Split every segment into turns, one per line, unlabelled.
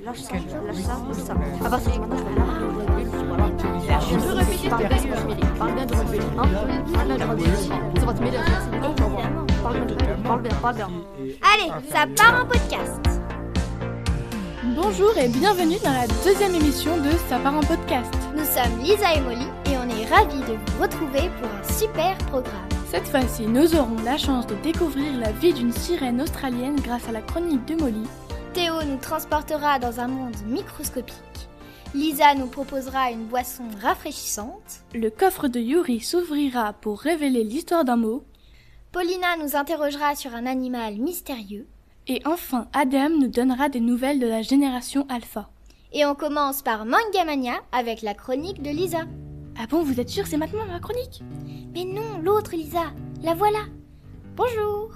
Lâche ça. À partir de maintenant, je vais là. Je peux répéter. Parle bien de rugby. Parle bien de rugby. Ça va te m'aider à faire ça. Parle bien.
Allez, ça part en podcast.
Bonjour et bienvenue dans la deuxième émission de Ça part en podcast.
Nous sommes Lisa et Molly et on est ravis de vous retrouver pour un super programme.
Cette fois-ci, nous aurons la chance de découvrir la vie d'une sirène australienne grâce à la chronique de Molly.
Théo nous transportera dans un monde microscopique. Lisa nous proposera une boisson rafraîchissante.
Le coffre de Yuri s'ouvrira pour révéler l'histoire d'un mot.
Paulina nous interrogera sur un animal mystérieux.
Et enfin, Adam nous donnera des nouvelles de la génération Alpha.
Et on commence par Mangamania avec la chronique de Lisa.
Ah bon, vous êtes sûr c'est maintenant la chronique ?
Mais non, l'autre Lisa, la voilà. Bonjour.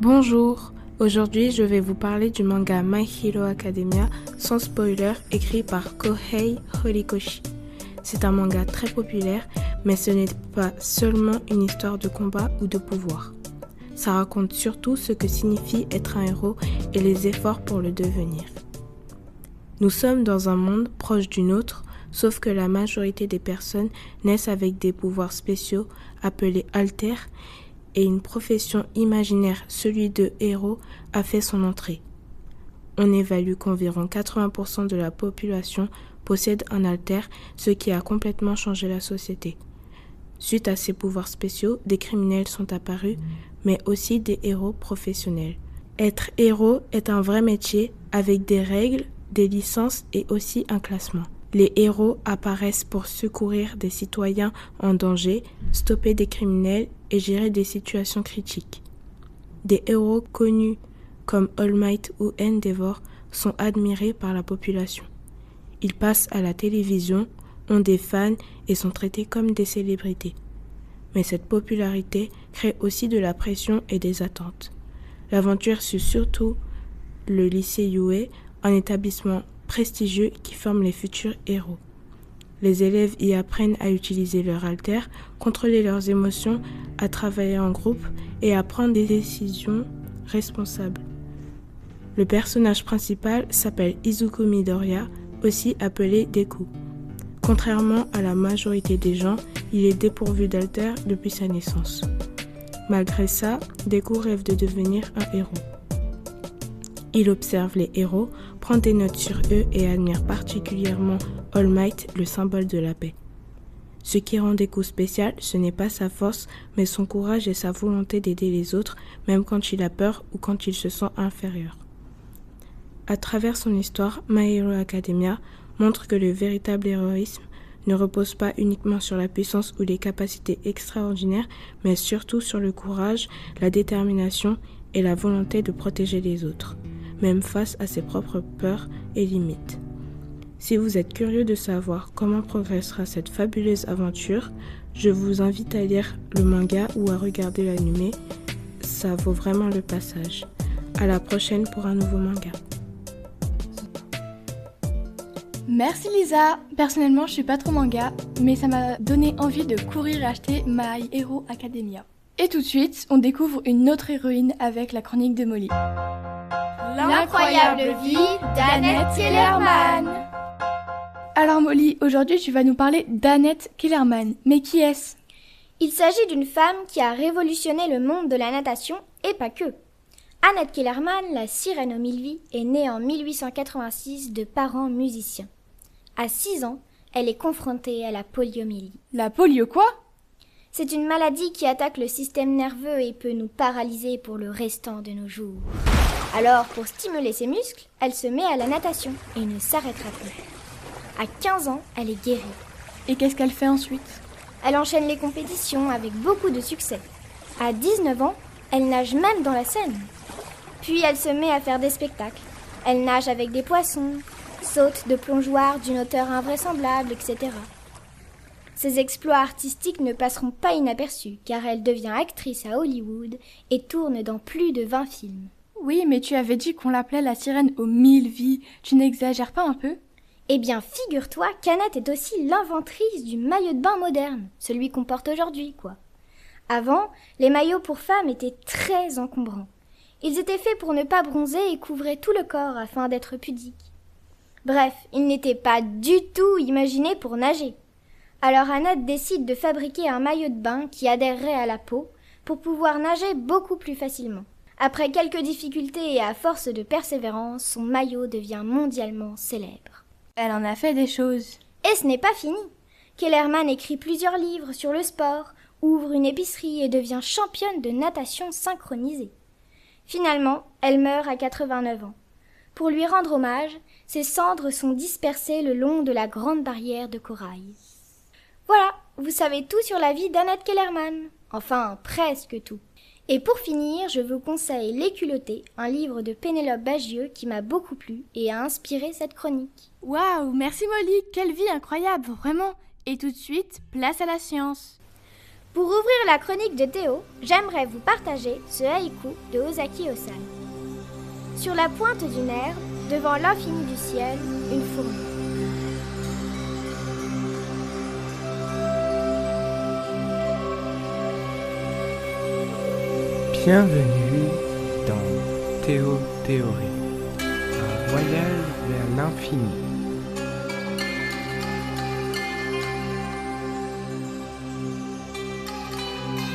Bonjour, aujourd'hui je vais vous parler du manga My Hero Academia sans spoiler écrit par Kohei Horikoshi. C'est un manga très populaire, mais ce n'est pas seulement une histoire de combat ou de pouvoir. Ça raconte surtout ce que signifie être un héros et les efforts pour le devenir. Nous sommes dans un monde proche du nôtre, sauf que la majorité des personnes naissent avec des pouvoirs spéciaux appelés alters et une profession imaginaire, celui de héros, a fait son entrée. On évalue qu'environ 80% de la population possède un alter, ce qui a complètement changé la société. Suite à ces pouvoirs spéciaux, des criminels sont apparus, mais aussi des héros professionnels. Être héros est un vrai métier avec des règles, des licences et aussi un classement. Les héros apparaissent pour secourir des citoyens en danger, stopper des criminels et gérer des situations critiques. Des héros connus comme All Might ou Endeavor sont admirés par la population. Ils passent à la télévision, ont des fans et sont traités comme des célébrités. Mais cette popularité crée aussi de la pression et des attentes. L'aventure suit surtout le lycée Yue, un établissement prestigieux qui forme les futurs héros. Les élèves y apprennent à utiliser leur alter, contrôler leurs émotions, à travailler en groupe et à prendre des décisions responsables. Le personnage principal s'appelle Izuku Midoriya, aussi appelé Deku. Contrairement à la majorité des gens, il est dépourvu d'alter depuis sa naissance. Malgré ça, Deku rêve de devenir un héros. Il observe les héros, prend des notes sur eux et admire particulièrement All Might, le symbole de la paix. Ce qui rend Deku spécial, ce n'est pas sa force, mais son courage et sa volonté d'aider les autres, même quand il a peur ou quand il se sent inférieur. À travers son histoire, My Hero Academia montre que le véritable héroïsme ne repose pas uniquement sur la puissance ou les capacités extraordinaires, mais surtout sur le courage, la détermination et la volonté de protéger les autres, même face à ses propres peurs et limites. Si vous êtes curieux de savoir comment progressera cette fabuleuse aventure, je vous invite à lire le manga ou à regarder l'anime, ça vaut vraiment le passage. À la prochaine pour un nouveau manga.
Merci Lisa. Personnellement, je suis pas trop manga, mais ça m'a donné envie de courir et acheter My Hero Academia. Et tout de suite, on découvre une autre héroïne avec la chronique de Molly.
L'incroyable vie d'Annette Kellerman.
Alors Molly, aujourd'hui tu vas nous parler d'Annette Kellerman. Mais qui est-ce ?
Il s'agit d'une femme qui a révolutionné le monde de la natation et pas que. Annette Kellerman, la sirène aux 1000 vies, est née en 1886 de parents musiciens. À 6 ans, elle est confrontée à la poliomyélie.
La polio quoi ?
C'est une maladie qui attaque le système nerveux et peut nous paralyser pour le restant de nos jours. Alors, pour stimuler ses muscles, elle se met à la natation et ne s'arrêtera plus. À 15 ans, elle est guérie.
Et qu'est-ce qu'elle fait ensuite ?
Elle enchaîne les compétitions avec beaucoup de succès. À 19 ans, elle nage même dans la Seine. Puis elle se met à faire des spectacles. Elle nage avec des poissons, saute de plongeoires d'une hauteur invraisemblable, etc. Ses exploits artistiques ne passeront pas inaperçus, car elle devient actrice à Hollywood et tourne dans plus de 20 films.
Oui, mais tu avais dit qu'on l'appelait la sirène aux 1000 vies. Tu n'exagères pas un peu ?
Eh bien, figure-toi qu'Annette est aussi l'inventrice du maillot de bain moderne, celui qu'on porte aujourd'hui, quoi. Avant, les maillots pour femmes étaient très encombrants. Ils étaient faits pour ne pas bronzer et couvraient tout le corps afin d'être pudiques. Bref, il n'était pas du tout imaginé pour nager. Alors Annette décide de fabriquer un maillot de bain qui adhérerait à la peau pour pouvoir nager beaucoup plus facilement. Après quelques difficultés et à force de persévérance, son maillot devient mondialement célèbre.
Elle en a fait des choses.
Et ce n'est pas fini. Kellerman écrit plusieurs livres sur le sport, ouvre une épicerie et devient championne de natation synchronisée. Finalement, elle meurt à 89 ans. Pour lui rendre hommage, ses cendres sont dispersées le long de la grande barrière de corail. Voilà, vous savez tout sur la vie d'Annette Kellerman. Enfin, presque tout. Et pour finir, je vous conseille Les Culottés, un livre de Pénélope Bagieux qui m'a beaucoup plu et a inspiré cette chronique.
Waouh, merci Molly, quelle vie incroyable, vraiment. Et tout de suite, place à la science.
Pour ouvrir la chronique de Théo, j'aimerais vous partager ce haïku de Ozaki Osai. Sur la pointe d'une herbe, devant l'infini du ciel, une fourmi.
Bienvenue dans Théo Théorie, un voyage vers l'infini.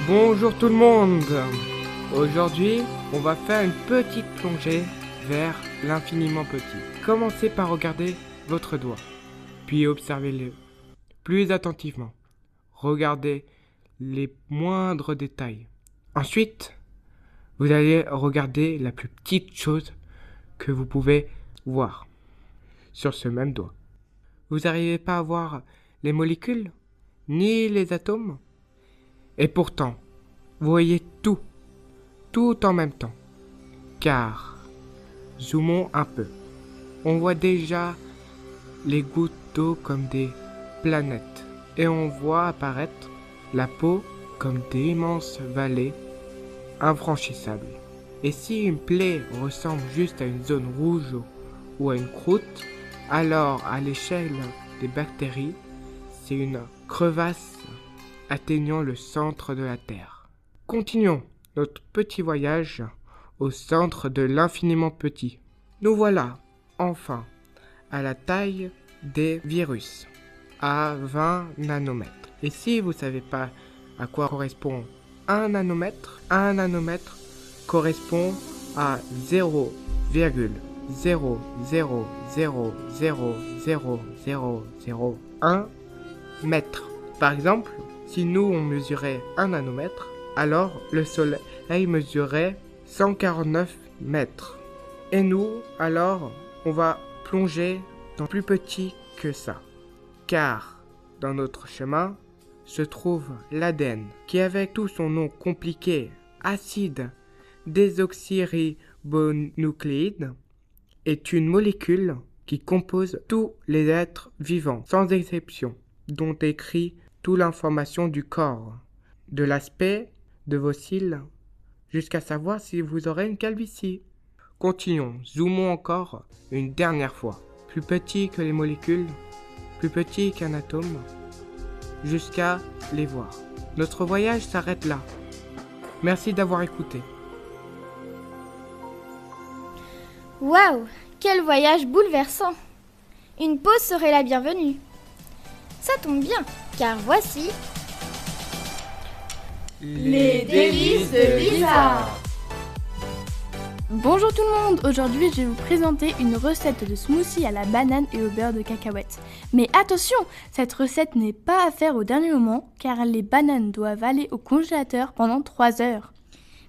Bonjour tout le monde. Aujourd'hui, on va faire une petite plongée vers l'infiniment petit. Commencez par regarder votre doigt, puis observez-le plus attentivement. Regardez les moindres détails. Ensuite, vous allez regarder la plus petite chose que vous pouvez voir sur ce même doigt. Vous n'arrivez pas à voir les molécules, ni les atomes. Et pourtant, vous voyez tout en même temps. Car, zoomons un peu. On voit déjà les gouttes d'eau comme des planètes. Et on voit apparaître la peau comme d'immenses vallées infranchissables. Et si une plaie ressemble juste à une zone rouge ou à une croûte, alors à l'échelle des bactéries, c'est une crevasse atteignant le centre de la Terre. Continuons notre petit voyage au centre de l'infiniment petit. Nous voilà, enfin, à la taille des virus, à 20 nanomètres. Et si vous ne savez pas à quoi correspond un nanomètre correspond à 0,000000001 mètre. Par exemple, si nous on mesurait 1 nanomètre, alors le Soleil mesurait 149 mètres. Et nous, alors, on va plonger dans plus petit que ça. Car, dans notre chemin, se trouve l'ADN, qui avec tout son nom compliqué, acide désoxyribonucléide, est une molécule qui compose tous les êtres vivants, sans exception, dont écrit toute l'information du corps, de l'aspect de vos cils, jusqu'à savoir si vous aurez une calvitie. Continuons, zoomons encore une dernière fois. Plus petit que les molécules, plus petit qu'un atome, jusqu'à les voir. Notre voyage s'arrête là. Merci d'avoir écouté.
Waouh, quel voyage bouleversant! Une pause serait la bienvenue. Ça tombe bien, car voici...
Les délices de Lisa. Bonjour tout le monde, aujourd'hui je vais vous présenter une recette de smoothie à la banane et au beurre de cacahuète. Mais attention, cette recette n'est pas à faire au dernier moment car les bananes doivent aller au congélateur pendant 3 heures.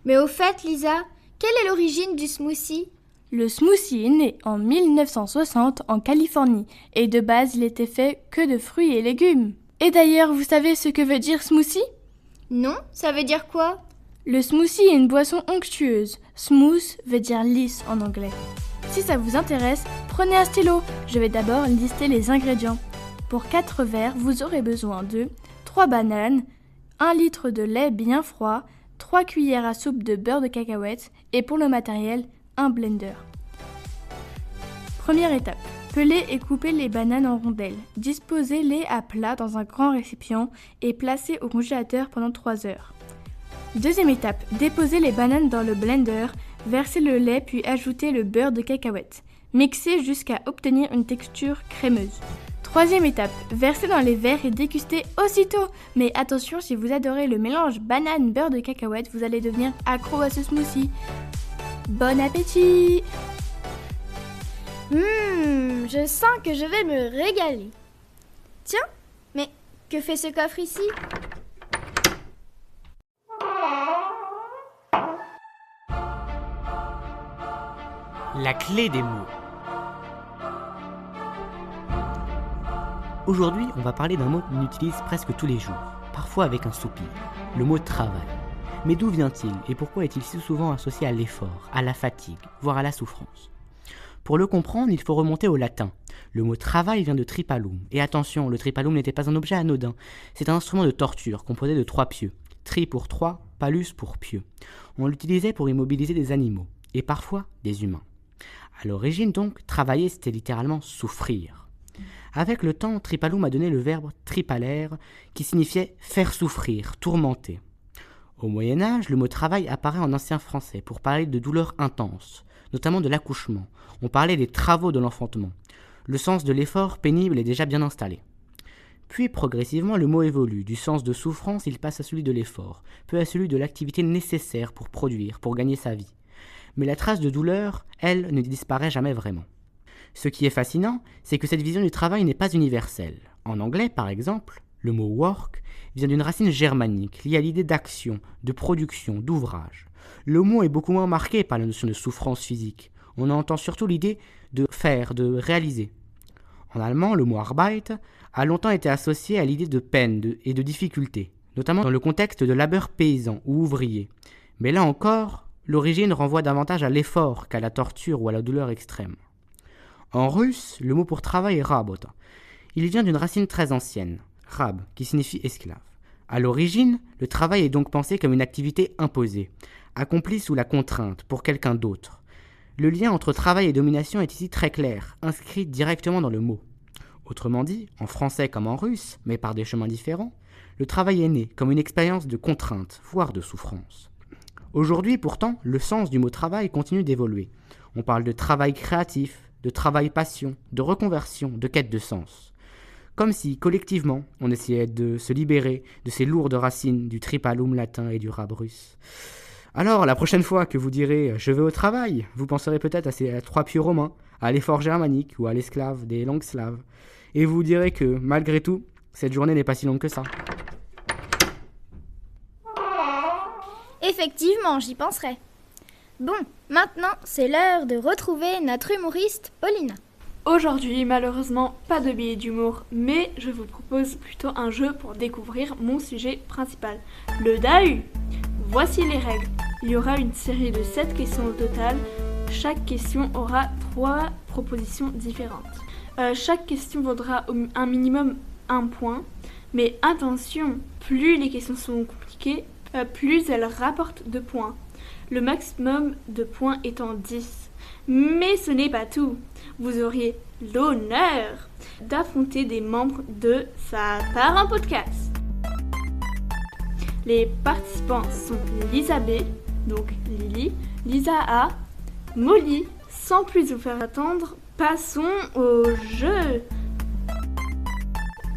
Mais au fait, Lisa, quelle est l'origine du smoothie?
Le smoothie est né en 1960 en Californie et de base il était fait que de fruits et légumes. Et d'ailleurs, vous savez ce que veut dire smoothie?
Non, ça veut dire quoi?
Le smoothie est une boisson onctueuse. Smooth veut dire lisse en anglais. Si ça vous intéresse, prenez un stylo. Je vais d'abord lister les ingrédients. Pour 4 verres, vous aurez besoin de 3 bananes, 1 litre de lait bien froid, 3 cuillères à soupe de beurre de cacahuète et pour le matériel, un blender. Première étape. Pelez et coupez les bananes en rondelles. Disposez-les à plat dans un grand récipient et placez au congélateur pendant 3 heures. Deuxième étape. Déposez les bananes dans le blender, versez le lait puis ajoutez le beurre de cacahuète. Mixer jusqu'à obtenir une texture crémeuse. Troisième étape, verser dans les verres et déguster aussitôt. Mais attention, si vous adorez le mélange banane-beurre de cacahuète, vous allez devenir accro à ce smoothie. Bon appétit!
Je sens que je vais me régaler. Tiens, mais que fait ce coffre ici?
La clé des mots. Aujourd'hui, on va parler d'un mot qu'on utilise presque tous les jours, parfois avec un soupir, le mot travail. Mais d'où vient-il et pourquoi est-il si souvent associé à l'effort, à la fatigue, voire à la souffrance? Pour le comprendre, il faut remonter au latin. Le mot travail vient de tripalum. Et attention, le tripalum n'était pas un objet anodin, c'est un instrument de torture composé de 3 pieux. Tri pour 3, palus pour pieux. On l'utilisait pour immobiliser des animaux, et parfois des humains. À l'origine donc, travailler c'était littéralement souffrir. Avec le temps, tripalum a donné le verbe tripalere, qui signifiait faire souffrir, tourmenter. Au Moyen-Âge, le mot travail apparaît en ancien français pour parler de douleurs intenses, notamment de l'accouchement. On parlait des travaux de l'enfantement. Le sens de l'effort pénible est déjà bien installé. Puis progressivement, le mot évolue. Du sens de souffrance, il passe à celui de l'effort, puis à celui de l'activité nécessaire pour produire, pour gagner sa vie. Mais la trace de douleur, elle, ne disparaît jamais vraiment. Ce qui est fascinant, c'est que cette vision du travail n'est pas universelle. En anglais, par exemple, le mot « work » vient d'une racine germanique liée à l'idée d'action, de production, d'ouvrage. Le mot est beaucoup moins marqué par la notion de souffrance physique. On entend surtout l'idée de faire, de réaliser. En allemand, le mot « Arbeit » a longtemps été associé à l'idée de peine et de difficulté, notamment dans le contexte de labeur paysan ou ouvrier. Mais là encore, l'origine renvoie davantage à l'effort qu'à la torture ou à la douleur extrême. En russe, le mot pour travail est rabota. Il vient d'une racine très ancienne, rab, qui signifie esclave. À l'origine, le travail est donc pensé comme une activité imposée, accomplie sous la contrainte pour quelqu'un d'autre. Le lien entre travail et domination est ici très clair, inscrit directement dans le mot. Autrement dit, en français comme en russe, mais par des chemins différents, le travail est né comme une expérience de contrainte, voire de souffrance. Aujourd'hui, pourtant, le sens du mot travail continue d'évoluer. On parle de travail créatif, de travail passion, de reconversion, de quête de sens. Comme si, collectivement, on essayait de se libérer de ces lourdes racines du tripalum latin et du rab russe. Alors, la prochaine fois que vous direz « je vais au travail », vous penserez peut-être à ces 3 pieux romains, à l'effort germanique ou à l'esclave des langues slaves. Et vous direz que, malgré tout, cette journée n'est pas si longue que ça.
Effectivement, j'y penserai. Bon, maintenant, c'est l'heure de retrouver notre humoriste Paulina.
Aujourd'hui, malheureusement, pas de billet d'humour, mais je vous propose plutôt un jeu pour découvrir mon sujet principal, le DAHU. Voici les règles. Il y aura une série de 7 questions au total. Chaque question aura 3 propositions différentes. Chaque question vaudra un minimum 1 point. Mais attention, plus les questions sont compliquées, plus elles rapportent de points. Le maximum de points étant 10. Mais ce n'est pas tout. Vous auriez l'honneur d'affronter des membres de Ça part un podcast. Les participants sont Lisa B, donc Lily, Lisa A, Molly. Sans plus vous faire attendre, passons au jeu.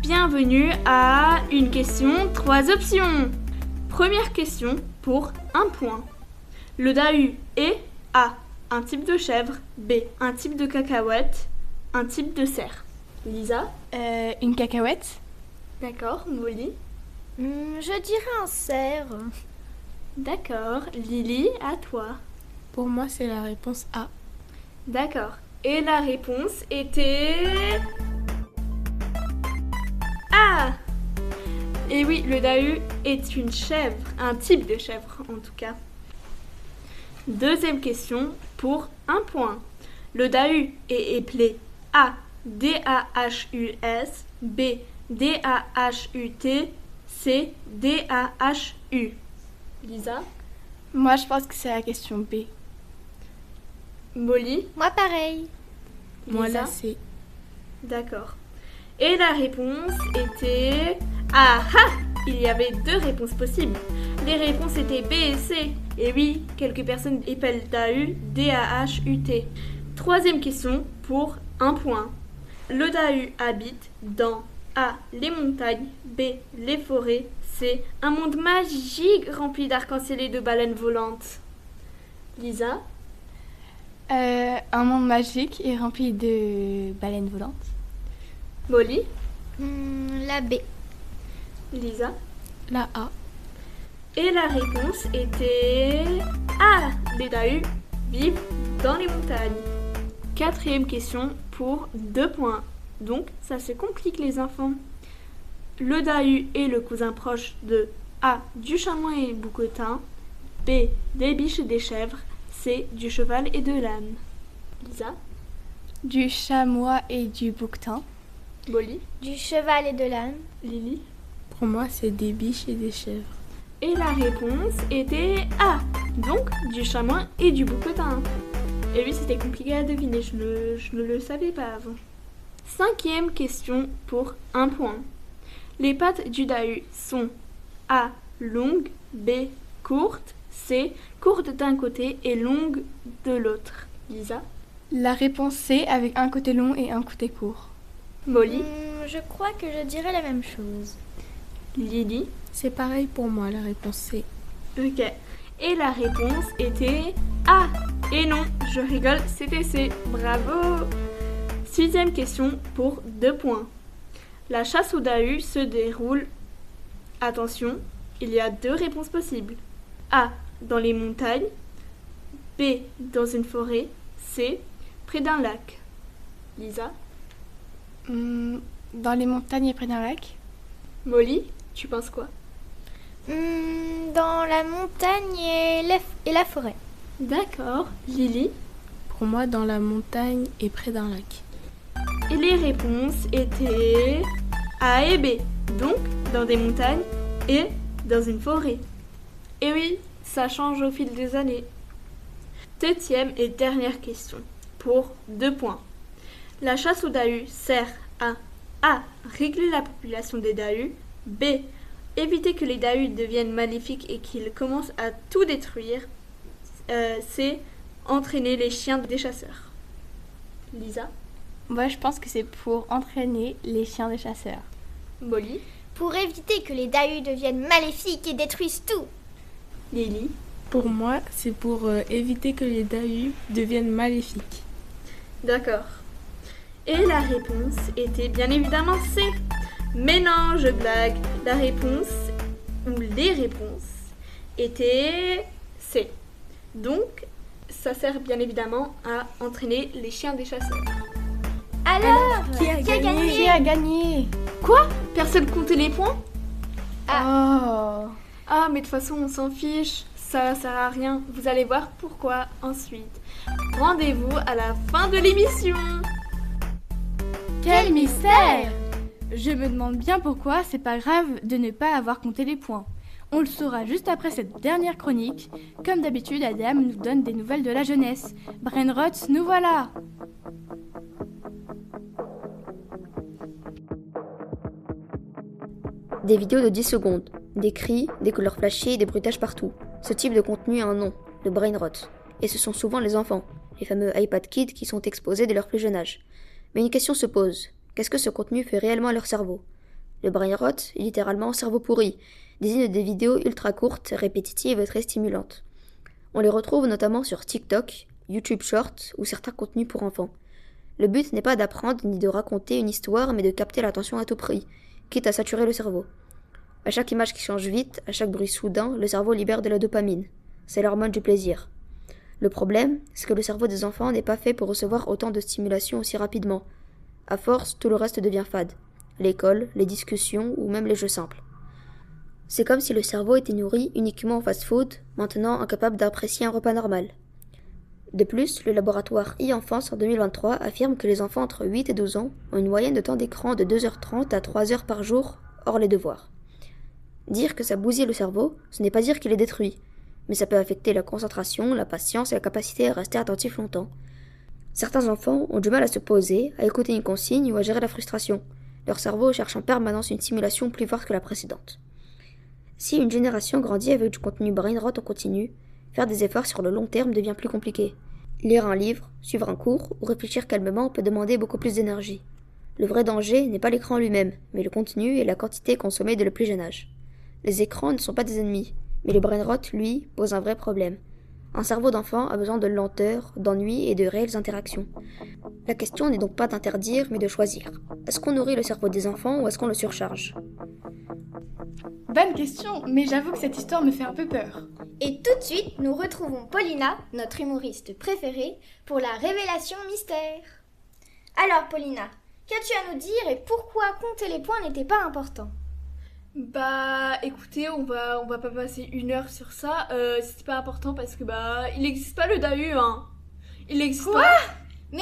Bienvenue à une question, 3 options. Première question pour 1 point. Le DAHU est A. Un type de chèvre, B. Un type de cacahuète, un type de cerf. Lisa? Une cacahuète.
D'accord, Molly? Je dirais un cerf.
D'accord, Lily, à toi.
Pour moi, c'est la réponse A.
D'accord. Et la réponse était... A. Et oui, le DAHU est une chèvre, un type de chèvre en tout cas. Deuxième question pour 1 point. Le DAHU est appelé A. D-A-H-U-S, B. D-A-H-U-T, C. D-A-H-U. Lisa?
Moi, je pense que c'est la question B.
Molly?
Moi, pareil.
Moi,
Lisa?
là, c'est...
D'accord. Et la réponse était... Ah ah! Il y avait 2 réponses possibles. Les réponses étaient B et C. Et oui, quelques personnes appellent DAHU D-A-H-U-T.
Troisième question pour 1 point. Le Dahu habite dans A. Les montagnes, B. Les forêts, C. Un monde magique rempli d'arc-en-ciel et de baleines volantes. Lisa?
Un monde magique et rempli de baleines volantes.
Molly?
La B.
Lisa?
La A.
Et la réponse était A. Les Dahus vivent dans les montagnes. Quatrième question pour 2 points. Donc ça se complique les enfants. Le Dahu est le cousin proche de A. Du chamois et bouquetin, B. Des biches et des chèvres, C. Du cheval et de l'âne. Lisa?
Du chamois et du bouquetin.
Molly?
Du cheval et de l'âne.
Lily?
Pour moi, c'est des biches et des chèvres.
Et la réponse était A. Donc du chamois et du bouquetin. Et oui, c'était compliqué à deviner, je ne le savais pas avant. Cinquième question pour 1 point. Les pattes du Dahu sont A. Longues, B. Courtes, C. Courtes d'un côté et longues de l'autre. Lisa?
La réponse C avec un côté long et un côté court.
Molly?
Je crois que je dirais la même chose.
Lily?
C'est pareil pour moi, la réponse C.
Ok. Et la réponse était A. Et non, je rigole, c'était C. Bravo! Sixième question pour 2 points. La chasse au Dahu se déroule... Attention, il y a 2 réponses possibles. A. Dans les montagnes. B. Dans une forêt. C. Près d'un lac. Lisa?
Dans les montagnes et près d'un lac.
Molly, tu penses quoi?
Dans la montagne et la forêt.
D'accord. Lily?
Pour moi, dans la montagne et près d'un lac.
Et les réponses étaient A et B. Donc, dans des montagnes et dans une forêt. Et oui, ça change au fil des années. Septième et dernière question, pour 2 points. La chasse au Dahu sert à A. Régler la population des Dahus, B. Éviter que les Dahus deviennent maléfiques et qu'ils commencent à tout détruire, C. Entraîner les chiens des chasseurs. Lisa?
Moi, je pense que c'est pour entraîner les chiens des chasseurs.
Molly?
Pour éviter que les Dahus deviennent maléfiques et détruisent tout.
Lily?
Pour moi, c'est pour éviter que les Dahus deviennent maléfiques.
D'accord. Et la réponse était bien évidemment C. Mais non, je blague. La réponse, ou les réponses, étaient C. Donc, ça sert bien évidemment à entraîner les chiens des chasseurs.
Alors,
qui a gagné?
Qui a gagné?
Quoi? Personne comptait les points?
Oh.
Ah, mais de toute façon, on s'en fiche. Ça sert à rien. Vous allez voir pourquoi ensuite. Rendez-vous à la fin de l'émission.
Quel mystère! Je me demande bien pourquoi c'est pas grave de ne pas avoir compté les points. On le saura juste après cette dernière chronique. Comme d'habitude, Adam nous donne des nouvelles de la jeunesse. Brainrot, nous voilà!
Des vidéos de 10 secondes, des cris, des couleurs flashées et des bruitages partout. Ce type de contenu a un nom, le brainrot. Et ce sont souvent les enfants, les fameux iPad Kids qui sont exposés dès leur plus jeune âge. Mais une question se pose, qu'est-ce que ce contenu fait réellement à leur cerveau? Le brainrot, littéralement cerveau pourri, désigne des vidéos ultra courtes, répétitives et très stimulantes. On les retrouve notamment sur TikTok, YouTube Short ou certains contenus pour enfants. Le but n'est pas d'apprendre ni de raconter une histoire, mais de capter l'attention à tout prix, quitte à saturer le cerveau. À chaque image qui change vite, à chaque bruit soudain, le cerveau libère de la dopamine. C'est l'hormone du plaisir. Le problème, c'est que le cerveau des enfants n'est pas fait pour recevoir autant de stimulation aussi rapidement. À force, tout le reste devient fade. L'école, les discussions ou même les jeux simples. C'est comme si le cerveau était nourri uniquement en fast-food, maintenant incapable d'apprécier un repas normal. De plus, le laboratoire e-enfance en 2023 affirme que les enfants entre 8 et 12 ans ont une moyenne de temps d'écran de 2h30 à 3h par jour, hors les devoirs. Dire que ça bousille le cerveau, ce n'est pas dire qu'il est détruit, mais ça peut affecter la concentration, la patience et la capacité à rester attentif longtemps. Certains enfants ont du mal à se poser, à écouter une consigne ou à gérer la frustration. Leur cerveau cherche en permanence une stimulation plus forte que la précédente. Si une génération grandit avec du contenu brainrot en continu, faire des efforts sur le long terme devient plus compliqué. Lire un livre, suivre un cours ou réfléchir calmement peut demander beaucoup plus d'énergie. Le vrai danger n'est pas l'écran lui-même, mais le contenu et la quantité consommée dès le plus jeune âge. Les écrans ne sont pas des ennemis, mais le brain rot, lui, pose un vrai problème. Un cerveau d'enfant a besoin de lenteur, d'ennui et de réelles interactions. La question n'est donc pas d'interdire, mais de choisir. Est-ce qu'on nourrit le cerveau des enfants ou est-ce qu'on le surcharge ?
Bonne question, mais j'avoue que cette histoire me fait un peu peur.
Et tout de suite, nous retrouvons Paulina, notre humoriste préférée, pour la révélation mystère. Alors Paulina, qu'as-tu à nous dire et pourquoi compter les points n'était pas important ?
Bah écoutez, on va pas passer 1 heure sur ça, c'est pas important parce que il n'existe pas le DAU, hein. Il existe
Quoi ?
pas.
Mais,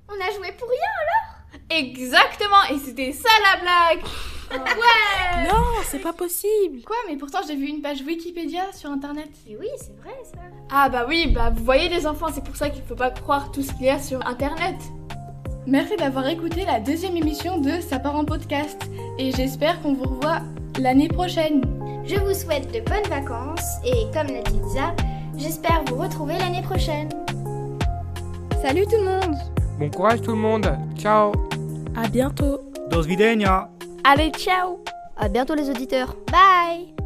on a joué pour rien alors ?
Exactement, et c'était ça la blague. Ouais.
Non, c'est pas possible.
Quoi ? Mais pourtant j'ai vu une page Wikipédia sur internet.
Et oui, c'est vrai ça.
Ah bah oui, vous voyez les enfants, c'est pour ça qu'il faut pas croire tout ce qu'il y a sur internet.
Merci d'avoir écouté la 2e émission de Ça part en podcast et j'espère qu'on vous revoit l'année prochaine.
Je vous souhaite de bonnes vacances et comme l'a dit Lisa, j'espère vous retrouver l'année prochaine.
Salut tout le monde!
Bon courage tout le monde. Ciao.
À bientôt.
Do svidenia.
Allez, ciao.
À bientôt les auditeurs.
Bye!